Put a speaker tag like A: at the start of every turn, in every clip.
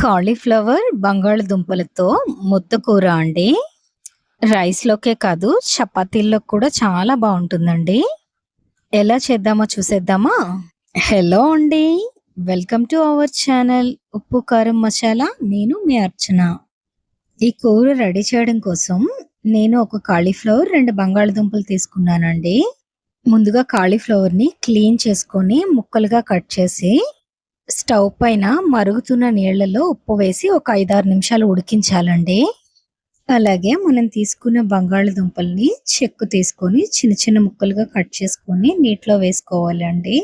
A: Cauliflower బంగాళదుంపలతో ముద్ద కూర అండి. రైస్‌లోకే కాదు చపాతీల్లో కూడా చాలా బావుంటుందండి. ఎలా చేద్దామో చూసేద్దామా? హలో అండి. వెల్కమ్ టు అవర్ ఛానల్ ఉప్పు, కారం, మసాలా. నేను మీ అర్చన. ఈ కూర రెడీ చేయడం కోసం నేను ఒక కాలీఫ్లవర్, 2 బంగాళదుంపలు తీసుకున్నానండి. ముందుగా కాలీఫ్లవర్‌ని క్లీన్ చేసుకొని ముక్కలుగా కట్ చేసి స్టవ్ పైన మరుగుతున్న నీళ్లలో ఉప్పు వేసి ఒక 5, 6 నిమిషాలు ఉడికించాలండి. అలాగే మనం తీసుకున్న బంగాళదుంపల్ని చెక్కు తీసుకొని చిన్న చిన్న ముక్కలుగా కట్ చేసుకొని నీటిలో వేసుకోవాలండి.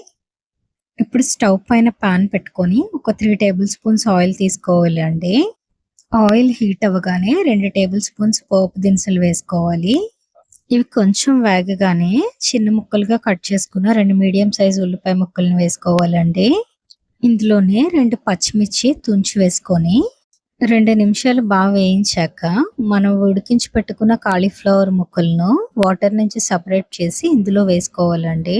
A: ఇప్పుడు స్టవ్ పైన పాన్ పెట్టుకొని ఒక 3 టేబుల్ స్పూన్స్ ఆయిల్ తీసుకోవాలండి. ఆయిల్ హీట్ అవ్వగానే 2 టేబుల్ స్పూన్స్ పోపు దినుసులు వేసుకోవాలి. ఇవి కొంచెం వేగగానే చిన్న ముక్కలుగా కట్ చేసుకున్న 2 మీడియం సైజ్ ఉల్లిపాయ ముక్కలను వేసుకోవాలండి. ఇందులోనే 2 పచ్చిమిర్చి తుంచి వేసుకొని 2 నిమిషాలు బాగా వేయించాక మనం ఉడికించి పెట్టుకున్న కాలీఫ్లవర్ ముక్కలను వాటర్ నుంచి సెపరేట్ చేసి ఇందులో వేసుకోవాలండి.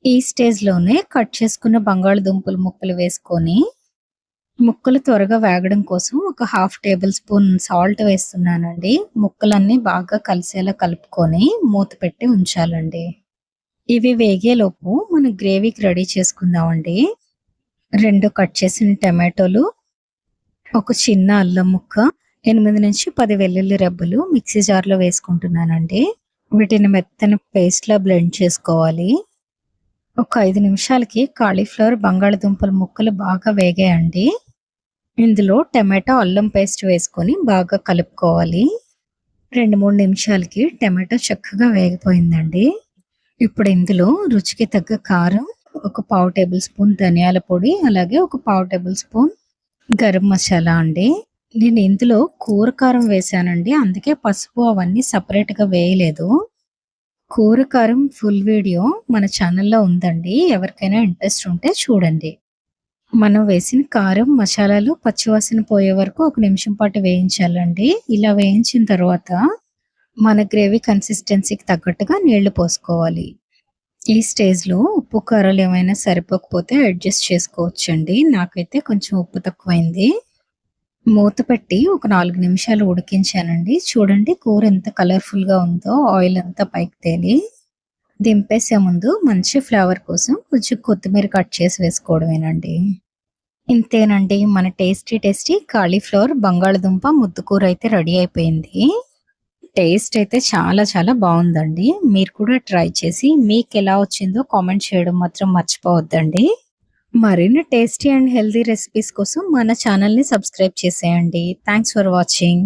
A: ఈ స్టేజ్‌లోనే కట్ చేసుకున్న బంగాళదుంపల ముక్కలు వేసుకొని ముక్కలు త్వరగా వేగడం కోసం ఒక హాఫ్ టేబుల్ స్పూన్ సాల్ట్ వేస్తున్నానండి. ముక్కలన్నీ బాగా కలిసేలా కలుపుకొని మూత పెట్టి ఉంచాలండి. ఇవి వేగేలోపు మనం గ్రేవీకి రెడీ చేసుకుందామండి. 2 కట్ చేసిన టమాటోలు, ఒక చిన్న అల్లం ముక్క, 8-10 వెల్లుల్లి రెబ్బలు మిక్సీ జార్‌లో వేసుకుంటున్నానండి. వీటిని మెత్తని పేస్ట్‌లా బ్లెండ్ చేసుకోవాలి. ఒక 5 నిమిషాలకి కాలీఫ్లవర్, బంగాళదుంపల ముక్కలు బాగా వేగాయండి. ఇందులో టమాటో, అల్లం పేస్ట్ వేసుకొని బాగా కలుపుకోవాలి. 2, 3 నిమిషాలకి టమాటో చక్కగా వేగిపోయిందండి. ఇప్పుడు ఇందులో రుచికి తగ్గ కారం, ఒక పావు టేబుల్ స్పూన్ ధనియాల పొడి, అలాగే ఒక పావు టేబుల్ స్పూన్ గరం మసాలా అండి. నేను ఇందులో కూర కారం వేశానండి. అందుకే పసుపు అవన్నీ సెపరేట్‌గా వేయలేదు. కూర కారం ఫుల్ వీడియో మన ఛానల్‌లో ఉందండి. ఎవరికైనా ఇంట్రెస్ట్ ఉంటే చూడండి. మనం వేసిన కారం, మసాలాలు పచ్చివాసన పోయే వరకు 1 నిమిషం పాటు వేయించాలండి. ఇలా వేయించిన తర్వాత మన గ్రేవీ కన్సిస్టెన్సీకి తగ్గట్టుగా నీళ్లు పోసుకోవాలి. ఈ స్టేజ్‌లో ఉప్పు, కారాలు ఏమైనా సరిపోకపోతే అడ్జస్ట్ చేసుకోవచ్చండి. నాకైతే కొంచెం ఉప్పు తక్కువైంది. మూత పెట్టి ఒక 4 నిమిషాలు ఉడికించానండి. చూడండి కూర ఎంత కలర్‌ఫుల్‌గా ఉందో, ఆయిల్ అంతా పైకి తేలి. దింపేసే ముందు మంచి ఫ్లేవర్ కోసం కొంచెం కొత్తిమీర కట్ చేసి వేసుకోవడమేనండి. ఇంతేనండి, మన టేస్టీ కాలీఫ్లవర్ బంగాళదుంప ముద్ద కూర అయితే రెడీ అయిపోయింది. టేస్ట్ అయితే చాలా చాలా బావుందండి. మీరు కూడా ట్రై చేసి మీకెలా వచ్చిందో కామెంట్ చేయడం మాత్రం మర్చిపోవద్దండి. మరిన్ని టేస్టీ అండ్ హెల్తీ రెసిపీస్ కోసం మన ఛానల్‌ని సబ్స్క్రైబ్ చేసేయండి. Thanks for watching.